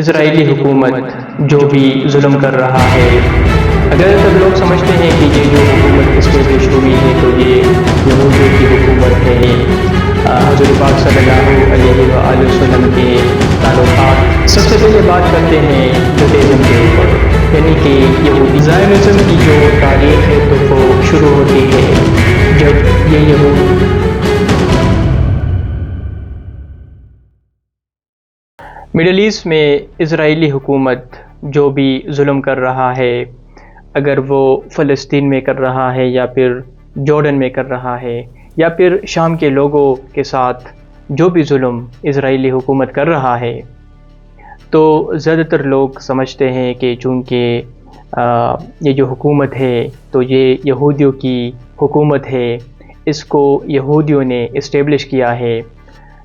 اسرائیلی حکومت جو بھی ظلم کر رہا ہے، اگر تب لوگ سمجھتے ہیں کہ یہ جو حکومت اسٹیبلش ہوئی ہے تو یہ یہودیوں کی حکومت ہے، حضور پاک صلی اللہ علیہ وآلہ وسلم کے تعلقات، سب سے پہلے بات کرتے ہیں جوڈیزم کے اوپر، یعنی کہ یہودی زائونزم کی جو تاریخ ہے تو وہ شروع ہوتی ہے جب یہ یہود مڈل ایسٹ میں اسرائیلی حکومت جو بھی ظلم کر رہا ہے، اگر وہ فلسطین میں کر رہا ہے یا پھر جارڈن میں کر رہا ہے یا پھر شام کے لوگوں کے ساتھ جو بھی ظلم اسرائیلی حکومت کر رہا ہے، تو زیادہ تر لوگ سمجھتے ہیں کہ چونکہ یہ جو حکومت ہے تو یہ یہودیوں کی حکومت ہے، اس کو یہودیوں نے اسٹیبلش کیا ہے،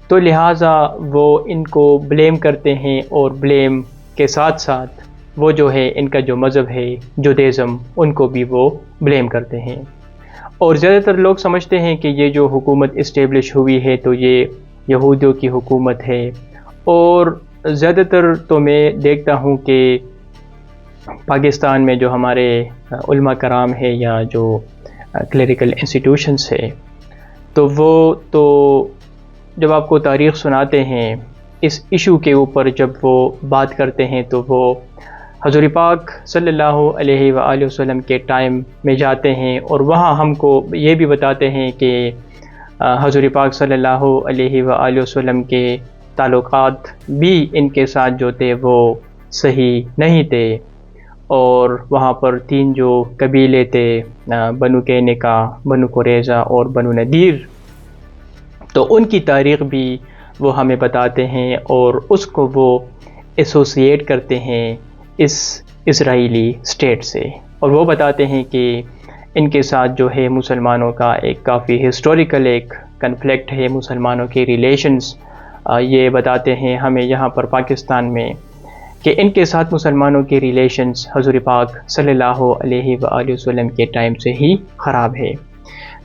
تو لہٰذا وہ ان کو بلیم کرتے ہیں، اور بلیم کے ساتھ ساتھ وہ جو ہے ان کا جو مذہب ہے جوڈیزم، ان کو بھی وہ بلیم کرتے ہیں۔ اور زیادہ تر لوگ سمجھتے ہیں کہ یہ جو حکومت اسٹیبلش ہوئی ہے تو یہ یہودیوں کی حکومت ہے، اور زیادہ تر تو میں دیکھتا ہوں کہ پاکستان میں جو ہمارے علماء کرام ہے یا جو کلیریکل انسٹیٹیوشنز ہے، تو وہ تو جب آپ کو تاریخ سناتے ہیں اس ایشو کے اوپر، جب وہ بات کرتے ہیں تو وہ حضور پاک صلی اللہ علیہ وآلہ وسلم کے ٹائم میں جاتے ہیں، اور وہاں ہم کو یہ بھی بتاتے ہیں کہ حضور پاک صلی اللہ علیہ وآلہ وسلم کے تعلقات بھی ان کے ساتھ جو تھے وہ صحیح نہیں تھے، اور وہاں پر 3 جو قبیلے تھے، بنو قینقاع، بنو قریظہ اور بنو نذیر، تو ان کی تاریخ بھی وہ ہمیں بتاتے ہیں، اور اس کو وہ ایسوسیٹ کرتے ہیں اس اسرائیلی اسٹیٹ سے، اور وہ بتاتے ہیں کہ ان کے ساتھ جو ہے مسلمانوں کا ایک کافی ہسٹوریکل ایک کنفلکٹ ہے، مسلمانوں کے ریلیشنز یہ بتاتے ہیں ہمیں یہاں پر پاکستان میں کہ ان کے ساتھ مسلمانوں کے ریلیشنز حضور پاک صلی اللہ علیہ وآلہ وسلم کے ٹائم سے ہی خراب ہے۔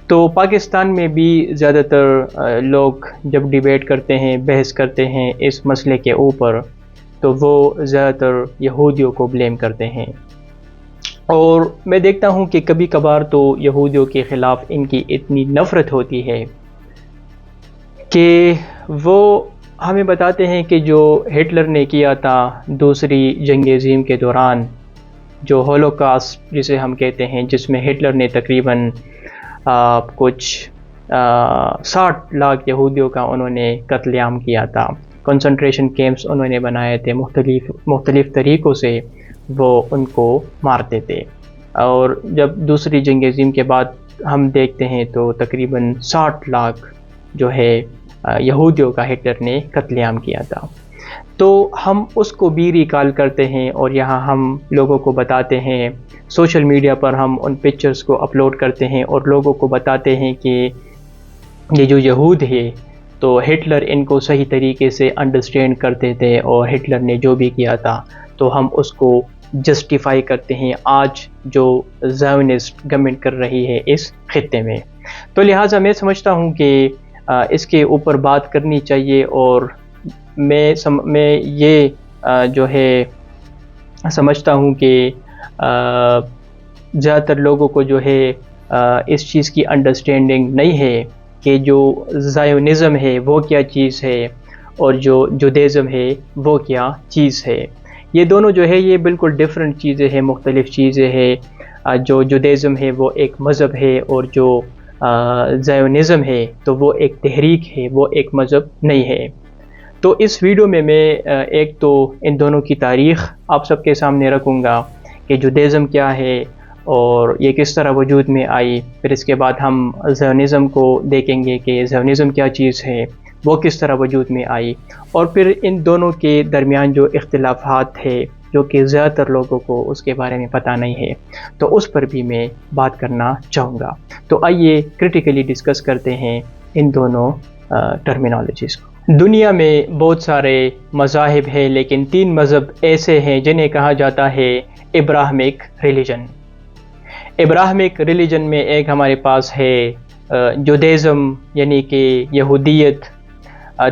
تو پاکستان میں بھی زیادہ تر لوگ جب ڈیبیٹ کرتے ہیں، بحث کرتے ہیں اس مسئلے کے اوپر، تو وہ زیادہ تر یہودیوں کو بلیم کرتے ہیں، اور میں دیکھتا ہوں کہ کبھی کبھار تو یہودیوں کے خلاف ان کی اتنی نفرت ہوتی ہے کہ وہ ہمیں بتاتے ہیں کہ جو ہٹلر نے کیا تھا دوسری جنگ عظیم کے دوران، جو ہولوکاسٹ جسے ہم کہتے ہیں، جس میں ہٹلر نے تقریباً کچھ 60 لاکھ یہودیوں کا انہوں نے قتل عام کیا تھا، کنسنٹریشن کیمپس انہوں نے بنائے تھے، مختلف طریقوں سے وہ ان کو مارتے تھے، اور جب دوسری جنگ عظیم کے بعد ہم دیکھتے ہیں تو تقریباً 60 لاکھ جو ہے یہودیوں کا ہٹلر نے قتل عام کیا تھا۔ تو ہم اس کو بھی ریکال کرتے ہیں، اور یہاں ہم لوگوں کو بتاتے ہیں، سوشل میڈیا پر ہم ان پکچرز کو اپلوڈ کرتے ہیں اور لوگوں کو بتاتے ہیں کہ یہ جو یہود ہے تو ہٹلر ان کو صحیح طریقے سے انڈرسٹینڈ کرتے تھے، اور ہٹلر نے جو بھی کیا تھا تو ہم اس کو جسٹیفائی کرتے ہیں آج جو زائونسٹ گورنمنٹ کر رہی ہے اس خطے میں۔ تو لہٰذا میں سمجھتا ہوں کہ اس کے اوپر بات کرنی چاہیے، اور میں یہ جو ہے سمجھتا ہوں کہ زیادہ تر لوگوں کو جو ہے اس چیز کی انڈرسٹینڈنگ نہیں ہے کہ جو زائونزم ہے وہ کیا چیز ہے، اور جو جوڈیزم ہے وہ کیا چیز ہے۔ یہ دونوں جو ہے یہ بالکل ڈیفرنٹ چیزیں ہیں، مختلف چیزیں ہیں۔ جو جوڈیزم ہے وہ ایک مذہب ہے، اور جو زائونزم ہے تو وہ ایک تحریک ہے، وہ ایک مذہب نہیں ہے۔ تو اس ویڈیو میں ایک تو ان دونوں کی تاریخ آپ سب کے سامنے رکھوں گا کہ جوڈیزم کیا ہے اور یہ کس طرح وجود میں آئی، پھر اس کے بعد ہم زائونزم کو دیکھیں گے کہ زائونزم کیا چیز ہے، وہ کس طرح وجود میں آئی، اور پھر ان دونوں کے درمیان جو اختلافات ہے جو کہ زیادہ تر لوگوں کو اس کے بارے میں پتہ نہیں ہے، تو اس پر بھی میں بات کرنا چاہوں گا۔ تو آئیے کرٹیکلی ڈسکس کرتے ہیں ان دونوں ٹرمینالوجیز کو۔ دنیا میں بہت سارے مذاہب ہیں، لیکن 3 مذہب ایسے ہیں جنہیں کہا جاتا ہے ابراہمک ریلیجن۔ ابراہمک ریلیجن میں ایک ہمارے پاس ہے جوڈیزم یعنی کہ یہودیت،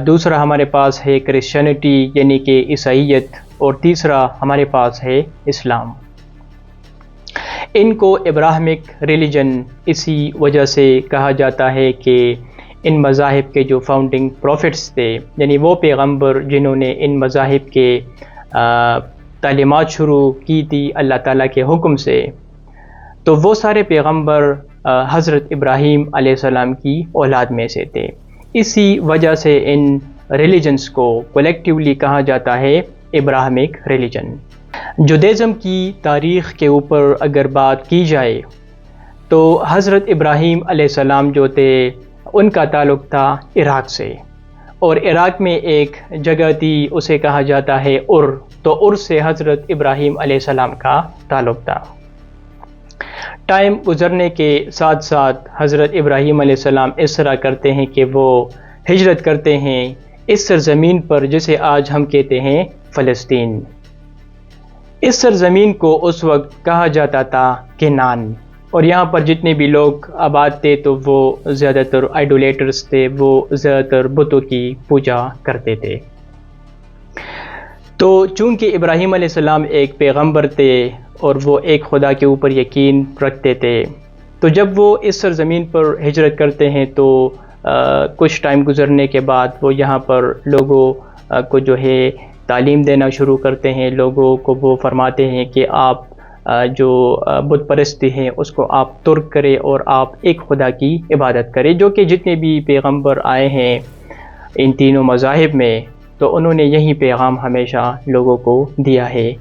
دوسرا ہمارے پاس ہے کرسچینٹی یعنی کہ عیسائیت، اور تیسرا ہمارے پاس ہے اسلام۔ ان کو ابراہمک ریلیجن اسی وجہ سے کہا جاتا ہے کہ ان مذاہب کے جو فاؤنڈنگ پروفٹس تھے، یعنی وہ پیغمبر جنہوں نے ان مذاہب کے تعلیمات شروع کی تھی اللہ تعالیٰ کے حکم سے، تو وہ سارے پیغمبر حضرت ابراہیم علیہ السلام کی اولاد میں سے تھے۔ اسی وجہ سے ان ریلیجنز کو کولیکٹیولی کہا جاتا ہے ابراہمک ریلیجن۔ جودیزم کی تاریخ کے اوپر اگر بات کی جائے تو حضرت ابراہیم علیہ السلام جو تھے ان کا تعلق تھا عراق سے، اور عراق میں ایک جگہ تھی اسے کہا جاتا ہے تو سے حضرت ابراہیم علیہ السلام کا تعلق تھا۔ ٹائم گزرنے کے ساتھ ساتھ حضرت ابراہیم علیہ السلام اس طرح کرتے ہیں کہ وہ ہجرت کرتے ہیں اس سرزمین پر جسے آج ہم کہتے ہیں فلسطین۔ اس سرزمین کو اس وقت کہا جاتا تھا کنعان، اور یہاں پر جتنے بھی لوگ آباد تھے تو وہ زیادہ تر آئیڈولیٹرز تھے، وہ زیادہ تر بتوں کی پوجا کرتے تھے۔ تو چونکہ ابراہیم علیہ السلام ایک پیغمبر تھے اور وہ ایک خدا کے اوپر یقین رکھتے تھے، تو جب وہ اس سرزمین پر ہجرت کرتے ہیں تو کچھ ٹائم گزرنے کے بعد وہ یہاں پر لوگوں کو جو ہے تعلیم دینا شروع کرتے ہیں۔ لوگوں کو وہ فرماتے ہیں کہ آپ جو بت پرستی ہیں اس کو آپ ترک کریں اور آپ ایک خدا کی عبادت کریں، جو کہ جتنے بھی پیغمبر آئے ہیں ان تینوں مذاہب میں تو انہوں نے یہی پیغام ہمیشہ لوگوں کو دیا ہے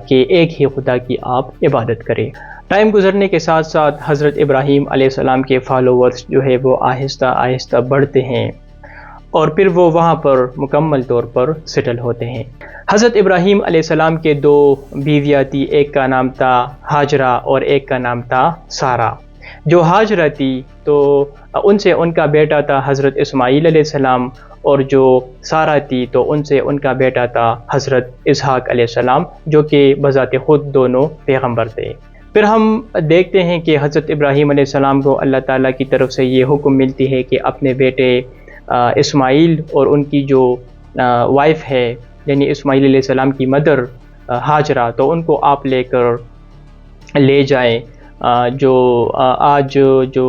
کہ ایک ہی خدا کی آپ عبادت کریں۔ ٹائم گزرنے کے ساتھ ساتھ حضرت ابراہیم علیہ السلام کے فالوورز جو ہے وہ آہستہ آہستہ بڑھتے ہیں اور پھر وہ وہاں پر مکمل طور پر سیٹل ہوتے ہیں۔ حضرت ابراہیم علیہ السلام کے دو بیویاں تھی، ایک کا نام تھا ہاجرہ اور ایک کا نام تھا سارہ۔ جو ہاجرہ تھی تو ان سے ان کا بیٹا تھا حضرت اسماعیل علیہ السلام، اور جو سارہ تھی تو ان سے ان کا بیٹا تھا حضرت اسحاق علیہ السلام، جو کہ بذات خود دونوں پیغمبر تھے۔ پھر ہم دیکھتے ہیں کہ حضرت ابراہیم علیہ السلام کو اللہ تعالیٰ کی طرف سے یہ حکم ملتی ہے کہ اپنے بیٹے اسماعیل اور ان کی جو وائف ہے یعنی اسماعیل علیہ السلام کی مدر ہاجرہ، تو ان کو آپ لے جائیں جو آج جو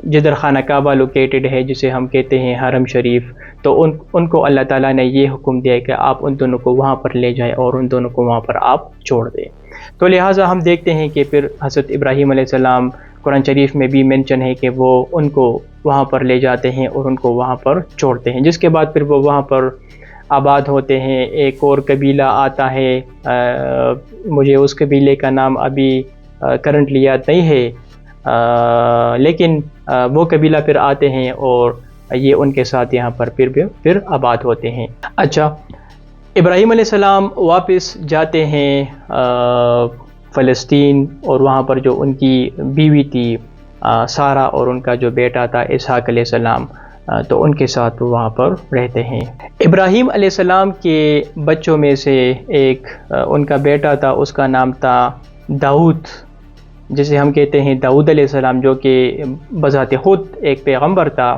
جدر خانہ کعبہ لوکیٹڈ ہے جسے ہم کہتے ہیں حرم شریف، تو ان کو اللہ تعالیٰ نے یہ حکم دیا کہ آپ ان دونوں کو وہاں پر لے جائیں اور ان دونوں کو وہاں پر آپ چھوڑ دیں۔ تو لہٰذا ہم دیکھتے ہیں کہ پھر حضرت ابراہیم علیہ السلام قرآن شریف میں بھی مینشن ہے کہ وہ ان کو وہاں پر لے جاتے ہیں اور ان کو وہاں پر چھوڑتے ہیں، جس کے بعد پھر وہ وہاں پر آباد ہوتے ہیں۔ ایک اور قبیلہ آتا ہے، مجھے اس قبیلے کا نام ابھی کرنٹلی یاد نہیں ہے، لیکن وہ قبیلہ پھر آتے ہیں اور یہ ان کے ساتھ یہاں پر پھر آباد ہوتے ہیں۔ اچھا، ابراہیم علیہ السلام واپس جاتے ہیں فلسطین، اور وہاں پر جو ان کی بیوی تھی سارہ اور ان کا جو بیٹا تھا اسحاق علیہ السلام، تو ان کے ساتھ وہ وہاں پر رہتے ہیں۔ ابراہیم علیہ السلام کے بچوں میں سے ایک ان کا بیٹا تھا، اس کا نام تھا داؤد، جسے ہم کہتے ہیں داؤد علیہ السلام، جو کہ بذات خود ایک پیغمبر تھا۔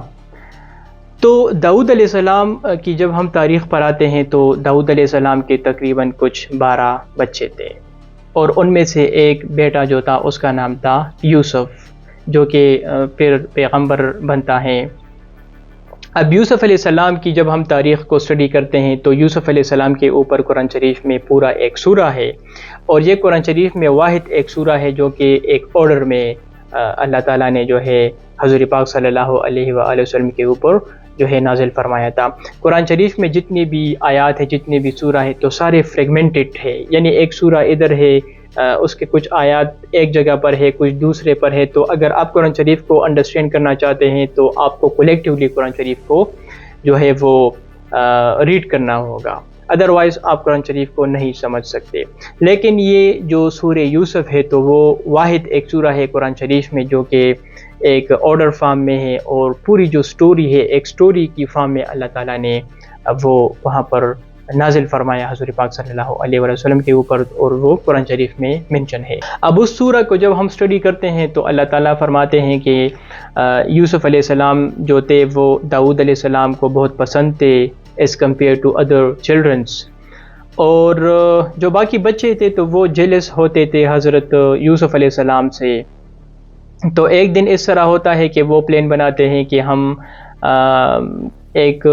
تو داؤد علیہ السلام کی جب ہم تاریخ پڑھاتے ہیں تو داؤد علیہ السلام کے تقریباً کچھ 12 بچے تھے، اور ان میں سے ایک بیٹا جو تھا اس کا نام تھا یوسف، جو کہ پھر پیغمبر بنتا ہے۔ اب یوسف علیہ السلام کی جب ہم تاریخ کو اسٹڈی کرتے ہیں تو یوسف علیہ السلام کے اوپر قرآن شریف میں پورا ایک سورہ ہے، اور یہ قرآن شریف میں واحد ایک سورہ ہے جو کہ ایک آرڈر میں اللہ تعالیٰ نے جو ہے حضور پاک صلی اللہ علیہ وآلہ وسلم کے اوپر جو ہے نازل فرمایا تھا۔ قرآن شریف میں جتنی بھی آیات ہے، جتنی بھی سورہ ہے، تو سارے فریگمنٹڈ ہے، یعنی ایک سورہ ادھر ہے، اس کے کچھ آیات ایک جگہ پر ہے، کچھ دوسرے پر ہے۔ تو اگر آپ قرآن شریف کو انڈرسٹینڈ کرنا چاہتے ہیں تو آپ کو کولیکٹیولی قرآن شریف کو جو ہے وہ ریڈ کرنا ہوگا، ادروائز آپ قرآن شریف کو نہیں سمجھ سکتے۔ لیکن یہ جو سورہ یوسف ہے تو وہ واحد ایک سورہ ہے قرآن شریف میں جو کہ ایک آرڈر فارم میں ہے، اور پوری جو سٹوری ہے ایک سٹوری کی فارم میں اللہ تعالیٰ نے وہ وہاں پر نازل فرمایا حضور پاک صلی اللہ علیہ وسلم کے اوپر، اور وہ قرآن شریف میں منشن ہے۔ اب اس سورہ کو جب ہم سٹڈی کرتے ہیں تو اللہ تعالیٰ فرماتے ہیں کہ یوسف علیہ السلام جو تھے وہ داؤد علیہ السلام کو بہت پسند تھے as compare to other childrens, اور جو باقی بچے تھے تو وہ جیلس ہوتے تھے حضرت یوسف علیہ السلام سے. تو ایک دن اس طرح ہوتا ہے کہ وہ پلان بناتے ہیں کہ ہم ایک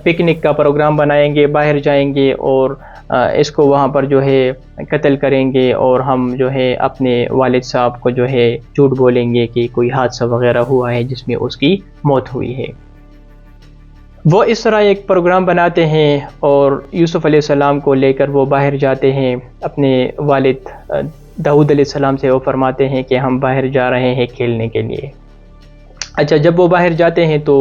پکنک کا پروگرام بنائیں گے، باہر جائیں گے اور اس کو وہاں پر جو ہے قتل کریں گے، اور ہم جو ہے اپنے والد صاحب کو جو ہے جھوٹ بولیں گے کہ کوئی حادثہ وغیرہ ہوا ہے جس میں اس کی موت ہوئی ہے. وہ اس طرح ایک پروگرام بناتے ہیں اور یوسف علیہ السلام کو لے کر وہ باہر جاتے ہیں. اپنے والد داؤد علیہ السلام سے وہ فرماتے ہیں کہ ہم باہر جا رہے ہیں کھیلنے کے لیے. اچھا، جب وہ باہر جاتے ہیں تو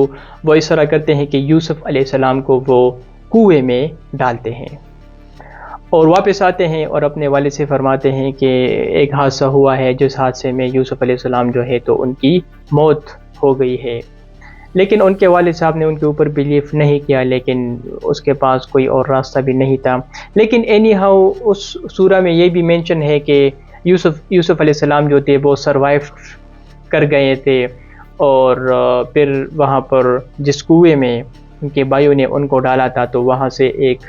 وہ اس طرح کرتے ہیں کہ یوسف علیہ السلام کو وہ کنویں میں ڈالتے ہیں اور واپس آتے ہیں اور اپنے والد سے فرماتے ہیں کہ ایک حادثہ ہوا ہے جس حادثے میں یوسف علیہ السلام جو ہے تو ان کی موت ہو گئی ہے. لیکن ان کے والد صاحب نے ان کے اوپر بلیف نہیں کیا، لیکن اس کے پاس کوئی اور راستہ بھی نہیں تھا. لیکن اینی ہاؤ اس سورہ میں یہ بھی مینشن ہے کہ یوسف علیہ السلام جو تھے وہ سروائیو کر گئے تھے، اور پھر وہاں پر جس کنویں میں ان کے بھائیوں نے ان کو ڈالا تھا تو وہاں سے ایک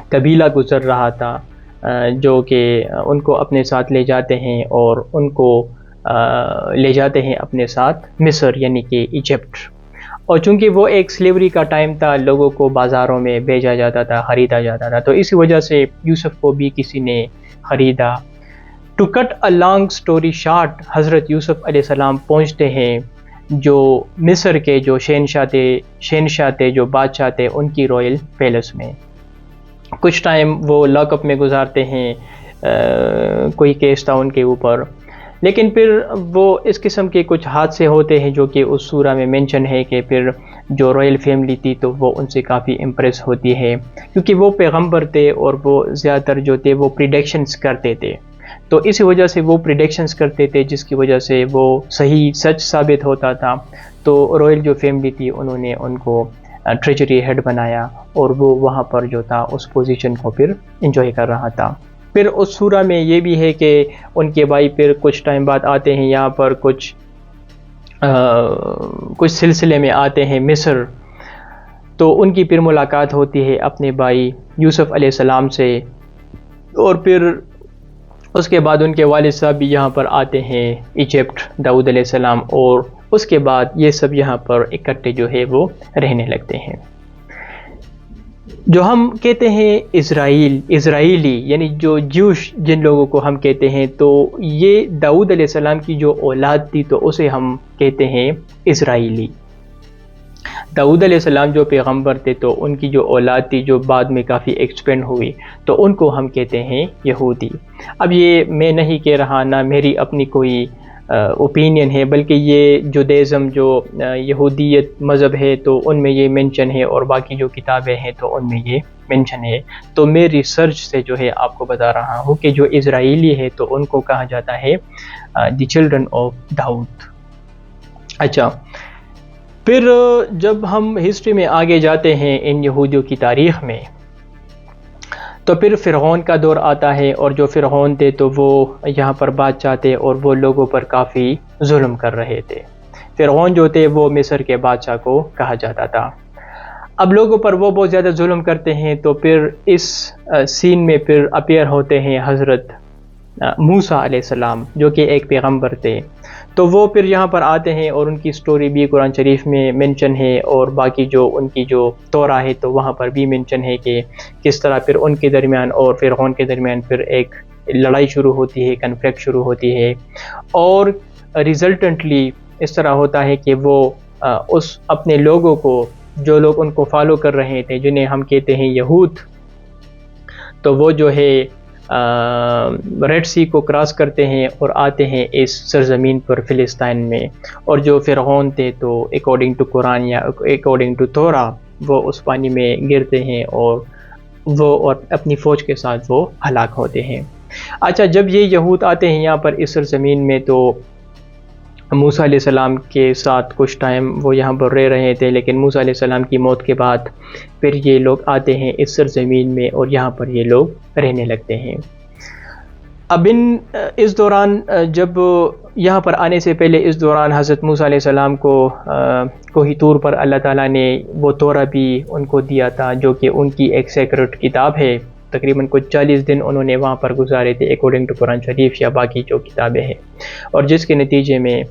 قبیلہ گزر رہا تھا جو کہ ان کو اپنے ساتھ لے جاتے ہیں اور ان کو لے جاتے ہیں اپنے ساتھ مصر یعنی کہ ایجپٹ. اور چونکہ وہ ایک سلیوری کا ٹائم تھا، لوگوں کو بازاروں میں بھیجا جاتا تھا، خریدا جاتا تھا، تو اسی وجہ سے یوسف کو بھی کسی نے خریدا. To cut a long story short, حضرت یوسف علیہ السلام پہنچتے ہیں جو مصر کے جو شہنشاہ تھے، جو بادشاہ تھے، ان کی رائل پیلس میں. کچھ ٹائم وہ لاک اپ میں گزارتے ہیں، کوئی کیس تھا ان کے اوپر. لیکن پھر وہ اس قسم کے کچھ حادثے ہوتے ہیں جو کہ اس سورہ میں مینشن ہے کہ پھر جو رائل فیملی تھی تو وہ ان سے کافی امپریس ہوتی ہے، کیونکہ وہ پیغمبر تھے اور وہ زیادہ تر جو تھے وہ پریڈکشنز کرتے تھے. تو اسی وجہ سے وہ پریڈکشنز کرتے تھے جس کی وجہ سے وہ صحیح سچ ثابت ہوتا تھا. تو رائل جو فیملی تھی انہوں نے ان کو ٹریجری ہیڈ بنایا اور وہ وہاں پر جو تھا اس پوزیشن کو پھر انجوائے کر رہا تھا. پھر اس سورہ میں یہ بھی ہے کہ ان کے بھائی پھر کچھ ٹائم بعد آتے ہیں یہاں پر، کچھ سلسلے میں آتے ہیں مصر. تو ان کی پھر ملاقات ہوتی ہے اپنے بھائی یوسف علیہ السلام سے، اور پھر اس کے بعد ان کے والد صاحب بھی یہاں پر آتے ہیں ایجپٹ، داؤد علیہ السلام، اور اس کے بعد یہ سب یہاں پر اکٹھے جو ہے وہ رہنے لگتے ہیں. جو ہم کہتے ہیں اسرائیلی یعنی جو جوش جن لوگوں کو ہم کہتے ہیں، تو یہ داؤد علیہ السلام کی جو اولاد تھی تو اسے ہم کہتے ہیں اسرائیلی. داؤد علیہ السلام جو پیغمبر تھے تو ان کی جو اولاد تھی جو بعد میں کافی ایکسپینڈ ہوئی تو ان کو ہم کہتے ہیں یہودی. اب یہ میں نہیں کہہ رہا، نہ میری اپنی کوئی اوپینین ہے، بلکہ یہ جودیزم جو یہودیت مذہب ہے تو ان میں یہ مینشن ہے، اور باقی جو کتابیں ہیں تو ان میں یہ مینشن ہے. تو میں ریسرچ سے جو ہے آپ کو بتا رہا ہوں کہ جو اسرائیلی ہے تو ان کو کہا جاتا ہے دی چلڈرن آف داؤد. اچھا، پھر جب ہم ہسٹری میں آگے جاتے ہیں ان یہودیوں کی تاریخ میں، تو پھر فرعون کا دور آتا ہے، اور جو فرعون تھے تو وہ یہاں پر بادشاہ تھے اور وہ لوگوں پر کافی ظلم کر رہے تھے. فرعون جو تھے وہ مصر کے بادشاہ کو کہا جاتا تھا. اب لوگوں پر وہ بہت زیادہ ظلم کرتے ہیں، تو پھر اس سین میں پھر اپیئر ہوتے ہیں حضرت موسیٰ علیہ السلام جو کہ ایک پیغمبر تھے. تو وہ پھر یہاں پر آتے ہیں اور ان کی سٹوری بھی قرآن شریف میں مینشن ہے، اور باقی جو ان کی جو تورا ہے تو وہاں پر بھی مینشن ہے کہ کس طرح پھر ان کے درمیان اور فرعون کے درمیان پھر ایک لڑائی شروع ہوتی ہے، کنفلکٹ شروع ہوتی ہے، اور ریزلٹنٹلی اس طرح ہوتا ہے کہ وہ اس اپنے لوگوں کو، جو لوگ ان کو فالو کر رہے تھے جنہیں ہم کہتے ہیں یہود، تو وہ جو ہے ریڈ سی کو کراس کرتے ہیں اور آتے ہیں اس سرزمین پر فلسطین میں. اور جو فرعون تھے تو اکارڈنگ ٹو قرآن یا اکارڈنگ ٹو تورا وہ اس پانی میں گرتے ہیں اور اپنی فوج کے ساتھ وہ ہلاک ہوتے ہیں. اچھا، جب یہ یہود آتے ہیں یہاں پر اس سرزمین میں تو موسیٰ علیہ السلام کے ساتھ کچھ ٹائم وہ یہاں پر رہ رہے تھے، لیکن موسیٰ علیہ السلام کی موت کے بعد پھر یہ لوگ آتے ہیں اس سرزمین میں اور یہاں پر یہ لوگ رہنے لگتے ہیں. اب اس دوران جب یہاں پر آنے سے پہلے اس دوران حضرت موسیٰ علیہ السلام کو کوہ طور پر اللہ تعالیٰ نے وہ تورا بھی ان کو دیا تھا، جو کہ ان کی ایک سیکرٹ کتاب ہے. تقریباً کچھ 40 دن انہوں نے وہاں پر گزارے تھے اکارڈنگ ٹو قرآن شریف یا باقی جو کتابیں ہیں، اور جس کے نتیجے میں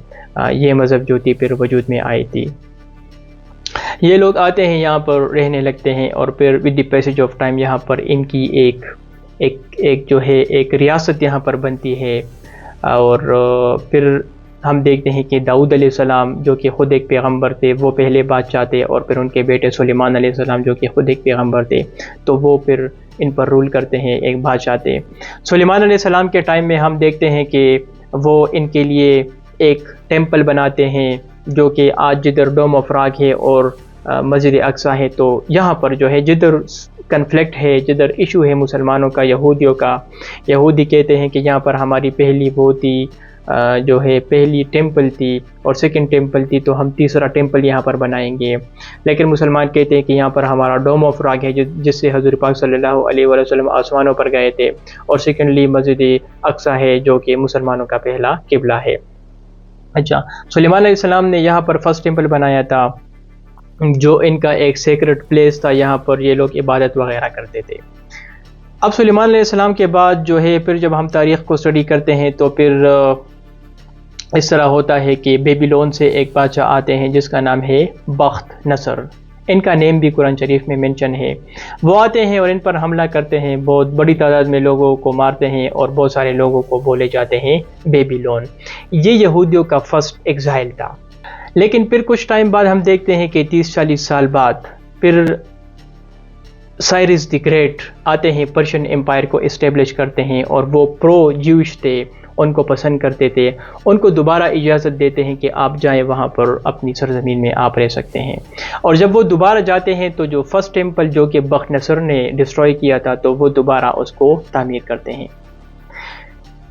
یہ مذہب جو تھی پھر وجود میں آئی تھی. یہ لوگ آتے ہیں یہاں پر رہنے لگتے ہیں، اور پھر with the passage of time یہاں پر ان کی ایک جو ہے ایک ریاست یہاں پر بنتی ہے. اور پھر ہم دیکھتے ہیں کہ داؤد علیہ السلام جو کہ خود ایک پیغمبر تھے، وہ پہلے بادشاہ تھے، اور پھر ان کے بیٹے سلیمان علیہ السلام جو کہ خود ایک پیغمبر تھے، تو وہ پھر ان پر رول کرتے ہیں، ایک بادشاہ تھے. سلیمان علیہ السلام کے ٹائم میں ہم دیکھتے ہیں کہ وہ ان کے لیے ایک ٹیمپل بناتے ہیں، جو کہ آج جدھر ڈوم آف راک ہے اور مسجد اقصیٰ ہے. تو یہاں پر جو ہے جدھر کنفلکٹ ہے، جدھر ایشو ہے مسلمانوں کا، یہودیوں کا، یہودی کہتے ہیں کہ یہاں پر ہماری پہلی وہ تھی جو ہے پہلی ٹیمپل تھی اور سیکنڈ ٹیمپل تھی، تو ہم تیسرا ٹیمپل یہاں پر بنائیں گے. لیکن مسلمان کہتے ہیں کہ یہاں پر ہمارا ڈوم آف راک ہے، جس سے حضور پاک صلی اللہ علیہ وسلم آسمانوں پر گئے تھے، اور سیکنڈلی مسجد اقصیٰ ہے جو کہ مسلمانوں کا پہلا قبلہ ہے. اچھا، سلیمان علیہ السلام نے یہاں پر فرسٹ ٹیمپل بنایا تھا، جو ان کا ایک سیکرٹ پلیس تھا، یہاں پر یہ لوگ عبادت وغیرہ کرتے تھے. اب سلیمان علیہ السلام کے بعد جو ہے پھر جب ہم تاریخ کو اسٹڈی کرتے ہیں تو پھر اس طرح ہوتا ہے کہ بیبیلون سے ایک بادشاہ آتے ہیں جس کا نام ہے بخت نصر. ان کا نیم بھی قرآن شریف میں منشن ہے. وہ آتے ہیں اور ان پر حملہ کرتے ہیں، بہت بڑی تعداد میں لوگوں کو مارتے ہیں، اور بہت سارے لوگوں کو بولے جاتے ہیں بیبیلون. یہ یہودیوں کا فرسٹ ایگزائل تھا. لیکن پھر کچھ ٹائم بعد ہم دیکھتے ہیں کہ 30-40 سال بعد پھر سائرس دی گریٹ آتے ہیں، پرشین امپائر کو اسٹیبلش کرتے ہیں، اور وہ پرو جیوش تھے، ان کو پسند کرتے تھے. ان کو دوبارہ اجازت دیتے ہیں کہ آپ جائیں وہاں پر، اپنی سرزمین میں آپ رہ سکتے ہیں. اور جب وہ دوبارہ جاتے ہیں تو جو فرسٹ ٹیمپل جو کہ بخت نصر نے ڈسٹروائے کیا تھا، تو وہ دوبارہ اس کو تعمیر کرتے ہیں.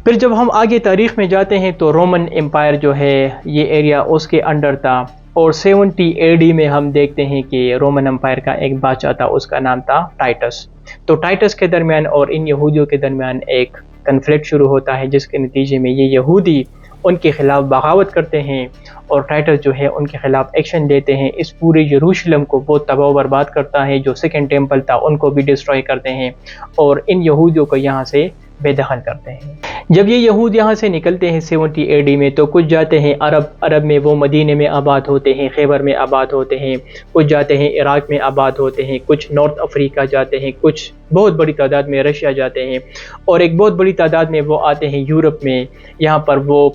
پھر جب ہم آگے تاریخ میں جاتے ہیں تو رومن امپائر جو ہے یہ ایریا اس کے انڈر تھا، اور 70 AD میں ہم دیکھتے ہیں کہ رومن امپائر کا ایک بادشاہ تھا، اس کا نام تھا ٹائٹس. تو ٹائٹس کے درمیان اور ان یہودیوں کے درمیان ایک کنفلکٹ شروع ہوتا ہے، جس کے نتیجے میں یہ یہودی ان کے خلاف بغاوت کرتے ہیں، اور ٹائٹس جو ہے ان کے خلاف ایکشن لیتے ہیں. اس پورے یروشلم کو بہت تباہ و برباد کرتا ہے. جو سیکنڈ ٹیمپل تھا ان کو بھی ڈسٹروائے کرتے ہیں، اور ان یہودیوں کو یہاں سے بے دخل کرتے ہیں. جب یہ یہود یہاں سے نکلتے ہیں 70 AD میں، تو کچھ جاتے ہیں عرب میں، وہ مدینے میں آباد ہوتے ہیں، خیبر میں آباد ہوتے ہیں. کچھ جاتے ہیں عراق میں آباد ہوتے ہیں، کچھ نارتھ افریقہ جاتے ہیں، کچھ بہت بڑی تعداد میں رشیا جاتے ہیں، اور ایک بہت بڑی تعداد میں وہ آتے ہیں یورپ میں. یہاں پر وہ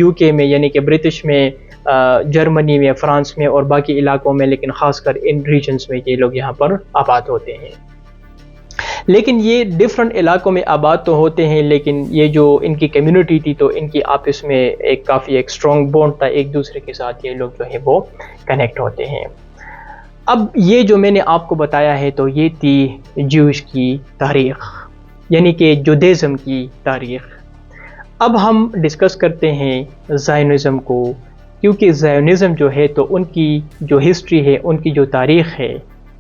UK میں یعنی کہ برٹش میں، جرمنی میں، فرانس میں اور باقی علاقوں میں، لیکن خاص کر ان ریجنز میں یہ لوگ یہاں پر آباد ہوتے ہیں. لیکن یہ ڈیفرنٹ علاقوں میں آباد تو ہوتے ہیں، لیکن یہ جو ان کی کمیونٹی تھی تو ان کی آپس میں کافی ایک اسٹرانگ بانڈ تھا، ایک دوسرے کے ساتھ یہ لوگ جو ہے وہ کنیکٹ ہوتے ہیں. اب یہ جو میں نے آپ کو بتایا ہے تو یہ تھی جیوش کی تاریخ، یعنی کہ جودیزم کی تاریخ. اب ہم ڈسکس کرتے ہیں زائنزم کو، کیونکہ زائنزم جو ہے تو ان کی جو ہسٹری ہے، ان کی جو تاریخ ہے،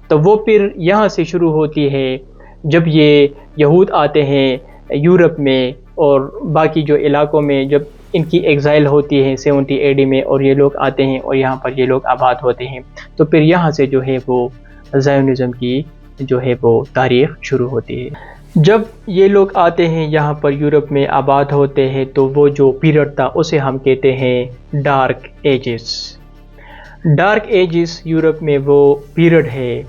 تو وہ پھر یہاں سے شروع ہوتی ہے جب یہ یہود آتے ہیں یورپ میں اور باقی جو علاقوں میں، جب ان کی ایگزائل ہوتی ہے 70 AD میں، اور یہ لوگ آتے ہیں اور یہاں پر یہ لوگ آباد ہوتے ہیں. تو پھر یہاں سے جو ہے وہ زائنزم کی جو ہے وہ تاریخ شروع ہوتی ہے. جب یہ لوگ آتے ہیں یہاں پر یورپ میں آباد ہوتے ہیں، تو وہ جو پیریڈ تھا اسے ہم کہتے ہیں dark ages. Dark ages Europe میں وہ پیریڈ ہے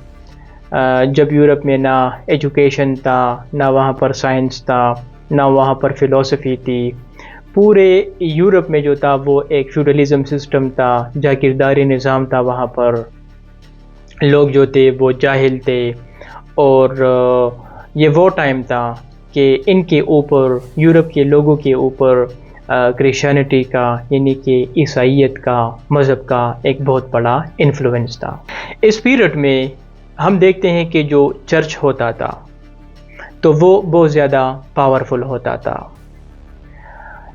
جب یورپ میں نہ ایجوکیشن تھا، نہ وہاں پر سائنس تھا، نہ وہاں پر فلسفی تھی. پورے یورپ میں جو تھا وہ ایک فیوڈلزم سسٹم تھا، جاگیرداری نظام تھا. وہاں پر لوگ جو تھے وہ جاہل تھے، اور یہ وہ ٹائم تھا کہ ان کے اوپر، یورپ کے لوگوں کے اوپر کرسچینٹی کا یعنی کہ عیسائیت کا، مذہب کا ایک بہت بڑا انفلوئنس تھا. اس پیریڈ میں ہم دیکھتے ہیں کہ جو چرچ ہوتا تھا تو وہ بہت زیادہ پاورفل ہوتا تھا.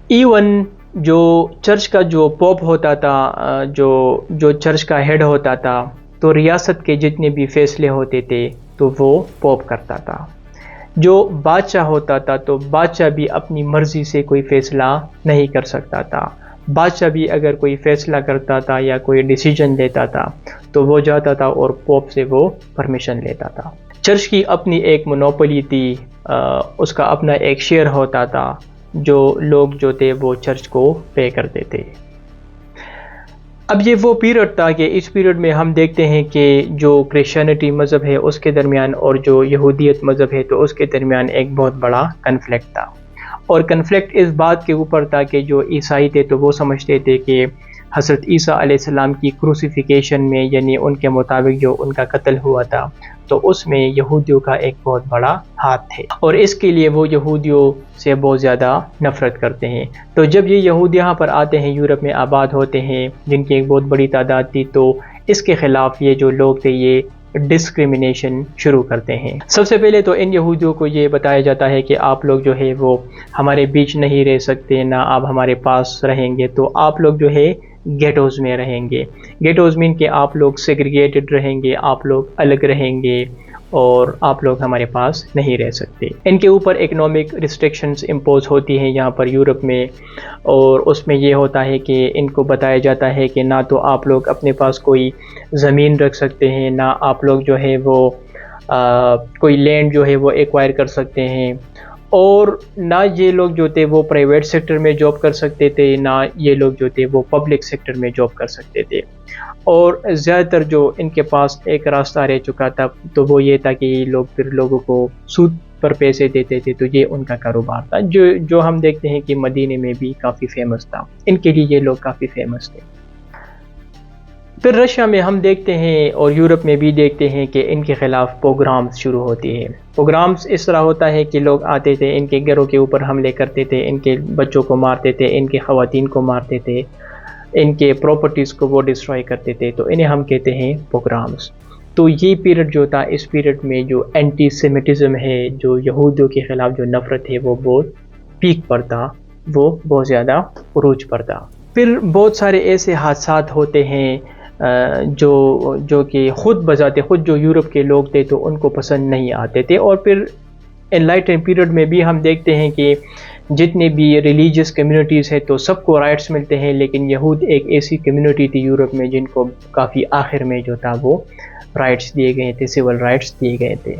ایون جو چرچ کا جو پوپ ہوتا تھا، جو چرچ کا ہیڈ ہوتا تھا، تو ریاست کے جتنے بھی فیصلے ہوتے تھے تو وہ پوپ کرتا تھا. جو بادشاہ ہوتا تھا تو بادشاہ بھی اپنی مرضی سے کوئی فیصلہ نہیں کر سکتا تھا. بادشاہ بھی اگر کوئی فیصلہ کرتا تھا یا کوئی ڈیسیجن لیتا تھا تو وہ جاتا تھا اور پوپ سے وہ پرمیشن لیتا تھا. چرچ کی اپنی ایک مونوپولی تھی، اس کا اپنا ایک شیئر ہوتا تھا جو لوگ جو تھے وہ چرچ کو پے کرتے تھے. اب یہ وہ پیریڈ تھا کہ اس پیریڈ میں ہم دیکھتے ہیں کہ جو کرسچینٹی مذہب ہے اس کے درمیان اور جو یہودیت مذہب ہے تو اس کے درمیان ایک بہت بڑا کنفلکٹ تھا. اور کنفلکٹ اس بات کے اوپر تھا کہ جو عیسائی تھے تو وہ سمجھتے تھے کہ حضرت عیسیٰ علیہ السلام کی کروسیفیکیشن میں، یعنی ان کے مطابق جو ان کا قتل ہوا تھا تو اس میں یہودیوں کا ایک بہت بڑا ہاتھ ہے، اور اس کے لیے وہ یہودیوں سے بہت زیادہ نفرت کرتے ہیں. تو جب یہ یہود یہاں پر آتے ہیں، یورپ میں آباد ہوتے ہیں جن کی ایک بہت بڑی تعداد تھی، تو اس کے خلاف یہ جو لوگ تھے یہ ڈسکریمنیشن شروع کرتے ہیں. سب سے پہلے تو ان یہودیوں کو یہ بتایا جاتا ہے کہ آپ لوگ جو ہے وہ ہمارے بیچ نہیں رہ سکتے، نہ آپ ہمارے پاس رہیں گے، تو آپ لوگ جو ہے گیٹوز میں رہیں گے. گیٹوز مین کہ آپ لوگ سیگریگیٹڈ رہیں گے، آپ لوگ الگ رہیں گے اور آپ لوگ ہمارے پاس نہیں رہ سکتے. ان کے اوپر اکنامک ریسٹرکشنز امپوز ہوتی ہیں یہاں پر یورپ میں، اور اس میں یہ ہوتا ہے کہ ان کو بتایا جاتا ہے کہ نہ تو آپ لوگ اپنے پاس کوئی زمین رکھ سکتے ہیں، نہ آپ لوگ جو ہے وہ کوئی لینڈ جو ہے وہ ایکوائر کر سکتے ہیں، اور نہ یہ لوگ جو تھے وہ پرائیویٹ سیکٹر میں جاب کر سکتے تھے، نہ یہ لوگ جو تھے وہ پبلک سیکٹر میں جاب کر سکتے تھے. اور زیادہ تر جو ان کے پاس ایک راستہ رہ چکا تھا تو وہ یہ تھا کہ یہ لوگ پھر لوگوں کو سود پر پیسے دیتے تھے، تو یہ ان کا کاروبار تھا جو ہم دیکھتے ہیں کہ مدینے میں بھی کافی فیمس تھا. ان کے لیے یہ لوگ کافی فیمس تھے. پھر رشیا میں ہم دیکھتے ہیں اور یورپ میں بھی دیکھتے ہیں کہ ان کے خلاف پوگرامز شروع ہوتی ہے. پوگرامز اس طرح ہوتا ہے کہ لوگ آتے تھے، ان کے گھروں کے اوپر حملے کرتے تھے، ان کے بچوں کو مارتے تھے، ان کے خواتین کو مارتے تھے، ان کے پراپرٹیز کو وہ ڈسٹروائے کرتے تھے، تو انہیں ہم کہتے ہیں پوگرامز. تو یہ پیریڈ جو تھا، اس پیریڈ میں جو اینٹی سیمیٹزم ہے، جو یہودیوں کے خلاف جو نفرت ہے وہ بہت پیک پر تھا، وہ بہت زیادہ عروج پر تھا. پھر بہت سارے ایسے حادثات ہوتے ہیں جو کہ خود بذات خود جو یورپ کے لوگ تھے تو ان کو پسند نہیں آتے تھے. اور پھر انلائٹن پیریڈ میں بھی ہم دیکھتے ہیں کہ جتنے بھی ریلیجیس کمیونٹیز ہیں تو سب کو رائٹس ملتے ہیں، لیکن یہود ایک ایسی کمیونٹی تھی یورپ میں جن کو کافی آخر میں جو تھا وہ رائٹس دیے گئے تھے، سول رائٹس دیے گئے تھے.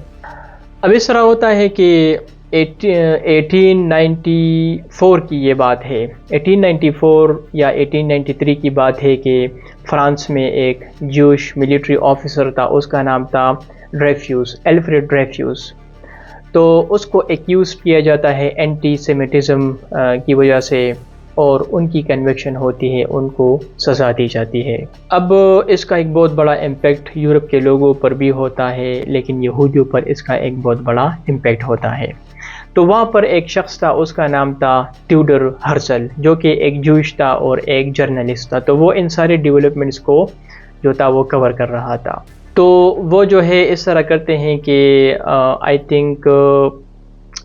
اب اس طرح ہوتا ہے کہ 1894 کی یہ بات ہے، 1894 یا 1893 کی بات ہے کہ فرانس میں ایک جوش ملٹری آفیسر تھا، اس کا نام تھا ڈریفیوس، الفریڈ ڈریفیوس. تو اس کو ایکیوز کیا جاتا ہے اینٹی سیمیٹزم کی وجہ سے، اور ان کی کنوکشن ہوتی ہے، ان کو سزا دی جاتی ہے. اب اس کا ایک بہت بڑا امپیکٹ یورپ کے لوگوں پر بھی ہوتا ہے، لیکن یہودیوں پر اس کا ایک بہت بڑا امپیکٹ ہوتا ہے. تو وہاں پر ایک شخص تھا، اس کا نام تھا ٹیوڈر ہرزل، جو کہ ایک جوش تھا اور ایک جرنلسٹ تھا. تو وہ ان سارے ڈیولپمنٹس کو جو تھا وہ کور کر رہا تھا. تو وہ جو ہے اس طرح کرتے ہیں کہ آئی تھنک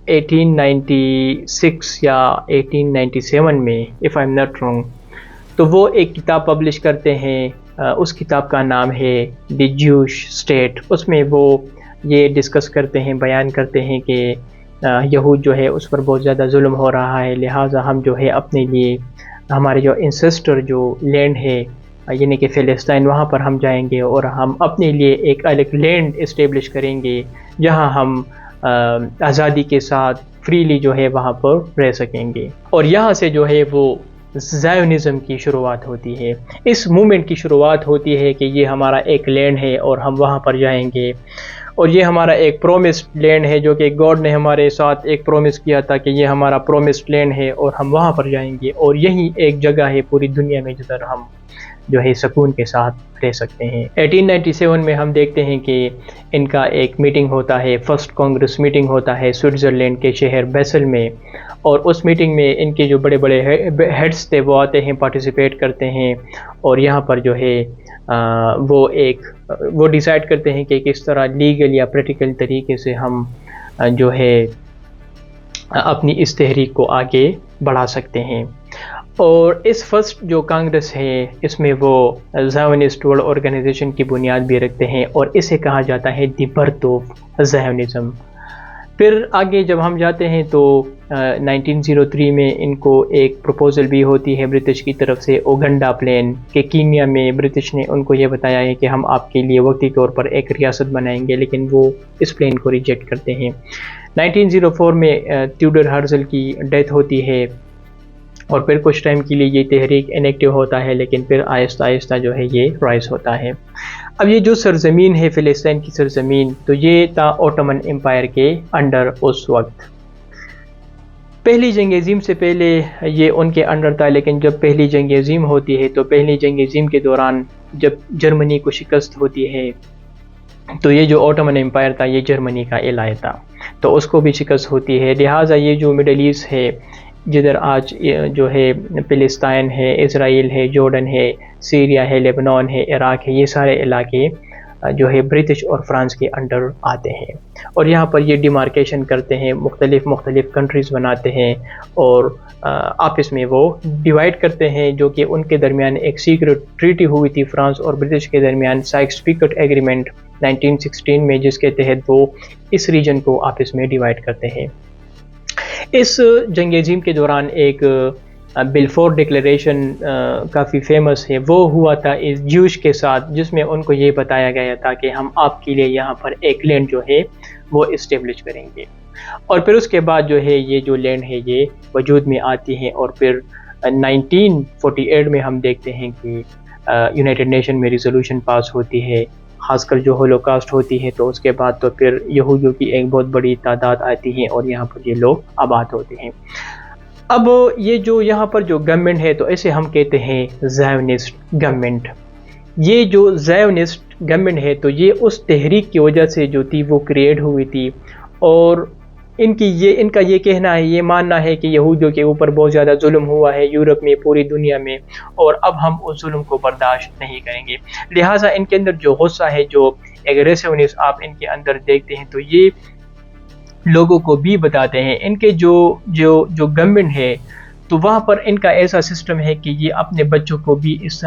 1896 یا 1897 میں، if I am not wrong, تو وہ ایک کتاب پبلش کرتے ہیں. اس کتاب کا نام ہے دی جوش اسٹیٹ. اس میں وہ یہ ڈسکس کرتے ہیں، بیان کرتے ہیں کہ یہود جو ہے اس پر بہت زیادہ ظلم ہو رہا ہے، لہٰذا ہم جو ہے اپنے لیے ہمارے جو انسسٹر جو لینڈ ہے یعنی کہ فلسطین، وہاں پر ہم جائیں گے اور ہم اپنے لیے ایک الگ لینڈ اسٹیبلش کریں گے جہاں ہم آزادی کے ساتھ فریلی جو ہے وہاں پر رہ سکیں گے. اور یہاں سے جو ہے وہ زائونزم کی شروعات ہوتی ہے. اس موومنٹ کی شروعات ہوتی ہے کہ یہ ہمارا ایک لینڈ ہے اور ہم وہاں پر جائیں گے، اور یہ ہمارا ایک پرومسڈ لینڈ ہے جو کہ گاڈ نے ہمارے ساتھ ایک پرومس کیا تھا کہ یہ ہمارا پرومسڈ لینڈ ہے اور ہم وہاں پر جائیں گے، اور یہی ایک جگہ ہے پوری دنیا میں جدھر ہم جو ہے سکون کے ساتھ رہ سکتے ہیں. 1897 میں ہم دیکھتے ہیں کہ ان کا ایک میٹنگ ہوتا ہے، فرسٹ کانگریس میٹنگ ہوتا ہے سوئٹزرلینڈ کے شہر بیسل میں، اور اس میٹنگ میں ان کے جو بڑے بڑے ہیڈس تھے وہ آتے ہیں، پارٹیسپیٹ کرتے ہیں، اور یہاں پر جو ہے وہ ڈیسائیڈ کرتے ہیں کہ کس طرح لیگل یا پریکٹیکل طریقے سے ہم جو ہے اپنی اس تحریک کو آگے بڑھا سکتے ہیں. اور اس فرسٹ جو کانگریس ہے اس میں وہ زائونسٹ ورلڈ آرگنائزیشن کی بنیاد بھی رکھتے ہیں، اور اسے کہا جاتا ہے دی برتھ آف زائونزم. پھر آگے جب ہم جاتے ہیں تو 1903 میں ان کو ایک پروپوزل بھی ہوتی ہے برٹش کی طرف سے اوگنڈا پلین کہ کینیا میں برٹش نے ان کو یہ بتایا ہے کہ ہم آپ کے لیے وقتی طور پر ایک ریاست بنائیں گے، لیکن وہ اس پلین کو ریجیکٹ کرتے ہیں۔ 1904 میں تھیوڈر ہرزل کی ڈیتھ ہوتی ہے اور پھر کچھ ٹائم کے لیے یہ تحریک انیکٹیو ہوتا ہے، لیکن پھر آہستہ آہستہ جو ہے یہ رائز ہوتا ہے۔ اب یہ جو سرزمین ہے فلسطین کی سرزمین، تو یہ تھا اوٹومن امپائر کے انڈر اس وقت۔ پہلی جنگ عظیم سے پہلے یہ ان کے انڈر تھا، لیکن جب پہلی جنگ عظیم ہوتی ہے تو پہلی جنگ عظیم کے دوران جب جرمنی کو شکست ہوتی ہے تو یہ جو اوٹومن امپائر تھا یہ جرمنی کا الائے تھا، تو اس کو بھی شکست ہوتی ہے۔ لہٰذا یہ جو مڈل ایسٹ ہے، جدھر آج جو ہے فلسطین ہے، اسرائیل ہے، جارڈن ہے، سیریا ہے، لیبنان ہے، عراق ہے، یہ سارے علاقے جو ہے برٹش اور فرانس کے انڈر آتے ہیں، اور یہاں پر یہ ڈیمارکیشن کرتے ہیں، مختلف کنٹریز بناتے ہیں اور آپس میں وہ ڈیوائڈ کرتے ہیں، جو کہ ان کے درمیان ایک سیکرٹ ٹریٹی ہوئی تھی فرانس اور برٹش کے درمیان، سائکس پیکٹ ایگریمنٹ 1916 میں، جس کے تحت وہ اس ریجن کو آپس میں ڈیوائڈ کرتے ہیں۔ اس جنگ عظیم کے دوران ایک بلفور ڈکلیریشن کافی فیمس ہے، وہ ہوا تھا اس جیوش کے ساتھ، جس میں ان کو یہ بتایا گیا تھا کہ ہم آپ کے لیے یہاں پر ایک لینڈ جو ہے وہ اسٹیبلش کریں گے، اور پھر اس کے بعد جو ہے یہ جو لینڈ ہے یہ وجود میں آتی ہے، اور پھر 1948 میں ہم دیکھتے ہیں کہ یونائٹڈ نیشن میں ریزولوشن پاس ہوتی ہے، خاص کر جو ہولوکاسٹ ہوتی ہے، تو اس کے بعد تو پھر یہودیوں کی ایک بہت بڑی تعداد آتی ہے اور یہاں پر یہ لوگ آباد ہوتے ہیں۔ اب یہ جو یہاں پر جو گورنمنٹ ہے تو اسے ہم کہتے ہیں زائونسٹ گورنمنٹ۔ یہ جو زائونسٹ گورنمنٹ ہے تو یہ اس تحریک کی وجہ سے جو تھی وہ کریٹ ہوئی تھی، اور ان کا یہ کہنا ہے، یہ ماننا ہے کہ یہودیوں کے اوپر بہت زیادہ ظلم ہوا ہے یورپ میں، پوری دنیا میں، اور اب ہم اس ظلم کو برداشت نہیں کریں گے۔ لہٰذا ان کے اندر جو غصہ ہے، جو ایگریسونیس آپ ان کے اندر دیکھتے ہیں، تو یہ لوگوں کو بھی بتاتے ہیں۔ ان کے جو گورنمنٹ ہے تو وہاں پر ان کا ایسا سسٹم ہے کہ یہ اپنے بچوں کو بھی اس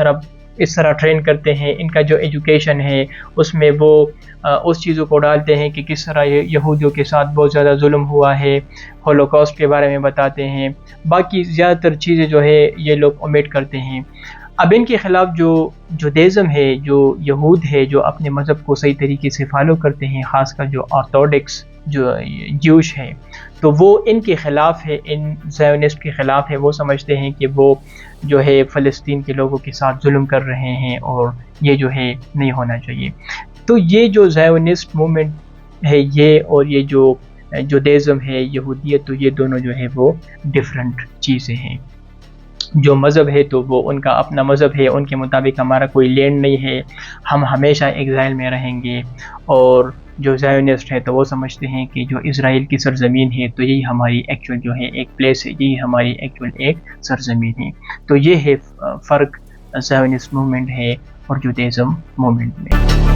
طرح ٹرین کرتے ہیں۔ ان کا جو ایجوکیشن ہے اس میں وہ اس چیزوں کو ڈالتے ہیں کہ کس طرح یہودیوں کے ساتھ بہت زیادہ ظلم ہوا ہے، ہولوکاسٹ کے بارے میں بتاتے ہیں، باقی زیادہ تر چیزیں جو ہے یہ لوگ اومیٹ کرتے ہیں۔ اب ان کے خلاف جو جودیزم ہے، جو یہود ہے جو اپنے مذہب کو صحیح طریقے سے فالو کرتے ہیں، خاص کر جو آرتھوڈکس جو جیوش ہے، تو وہ ان کے خلاف ہے، ان زائونسٹ کے خلاف ہے۔ وہ سمجھتے ہیں کہ وہ جو ہے فلسطین کے لوگوں کے ساتھ ظلم کر رہے ہیں اور یہ جو ہے نہیں ہونا چاہیے۔ تو یہ جو زائونسٹ موومنٹ ہے یہ، اور یہ جو جودیزم ہے، یہودیت، تو یہ دونوں جو ہے وہ ڈفرنٹ چیزیں ہیں۔ جو مذہب ہے تو وہ ان کا اپنا مذہب ہے، ان کے مطابق ہمارا کوئی لینڈ نہیں ہے، ہم ہمیشہ ایگزائل میں رہیں گے، اور جو زائونسٹ ہے تو وہ سمجھتے ہیں کہ جو اسرائیل کی سرزمین ہے تو یہی ہماری ایکچوئل جو ہے ایک پلیس ہے، یہی ہماری ایکچوئل ایک سرزمین ہے۔ تو یہ ہے فرق زائونسٹ موومنٹ ہے اور جودیزم موومنٹ میں۔